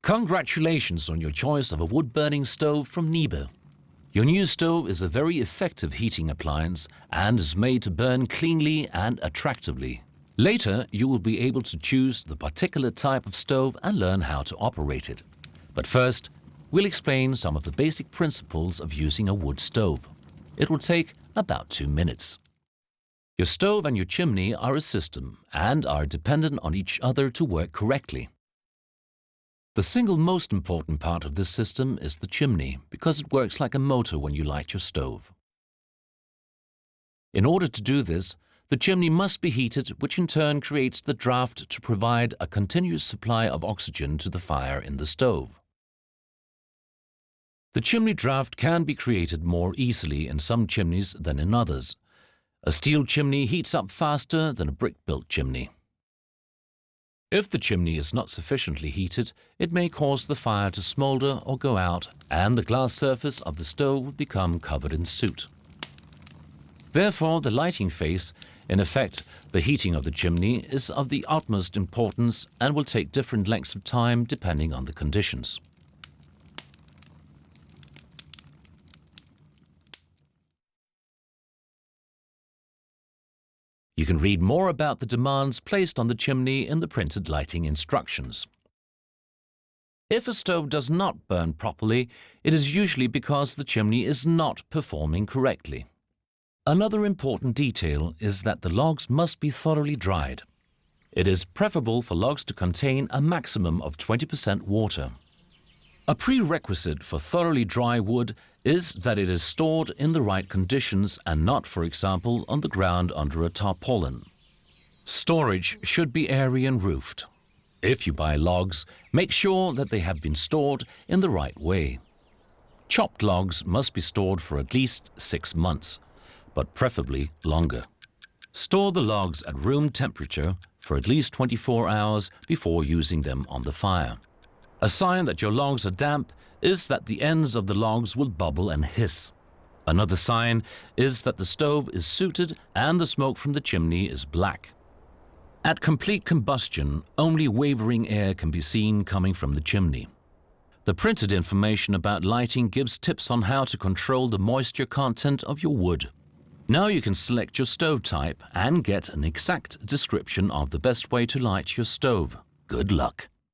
Congratulations on your choice of a wood-burning stove from Niebe. Your new stove is a very effective heating appliance and is made to burn cleanly and attractively. Later, you will be able to choose the particular type of stove and learn how to operate it. But first, we'll explain some of the basic principles of using a wood stove. It will take about 2 minutes. Your stove and your chimney are a system and are dependent on each other to work correctly. The single most important part of this system is the chimney, because it works like a motor when you light your stove. In order to do this, the chimney must be heated, which in turn creates the draft to provide a continuous supply of oxygen to the fire in the stove. The chimney draft can be created more easily in some chimneys than in others. A steel chimney heats up faster than a brick-built chimney. If the chimney is not sufficiently heated, it may cause the fire to smolder or go out, and the glass surface of the stove will become covered in soot. Therefore, the lighting phase, in effect the heating of the chimney, is of the utmost importance and will take different lengths of time depending on the conditions. You can read more about the demands placed on the chimney in the printed lighting instructions. If a stove does not burn properly, it is usually because the chimney is not performing correctly. Another important detail is that the logs must be thoroughly dried. It is preferable for logs to contain a maximum of 20% water. A prerequisite for thoroughly dry wood is that it is stored in the right conditions and not, for example, on the ground under a tarpaulin. Storage should be airy and roofed. If you buy logs, make sure that they have been stored in the right way. Chopped logs must be stored for at least 6 months, but preferably longer. Store the logs at room temperature for at least 24 hours before using them on the fire. A sign that your logs are damp is that the ends of the logs will bubble and hiss. Another sign is that the stove is sooted and the smoke from the chimney is black. At complete combustion, only wavering air can be seen coming from the chimney. The printed information about lighting gives tips on how to control the moisture content of your wood. Now you can select your stove type and get an exact description of the best way to light your stove. Good luck!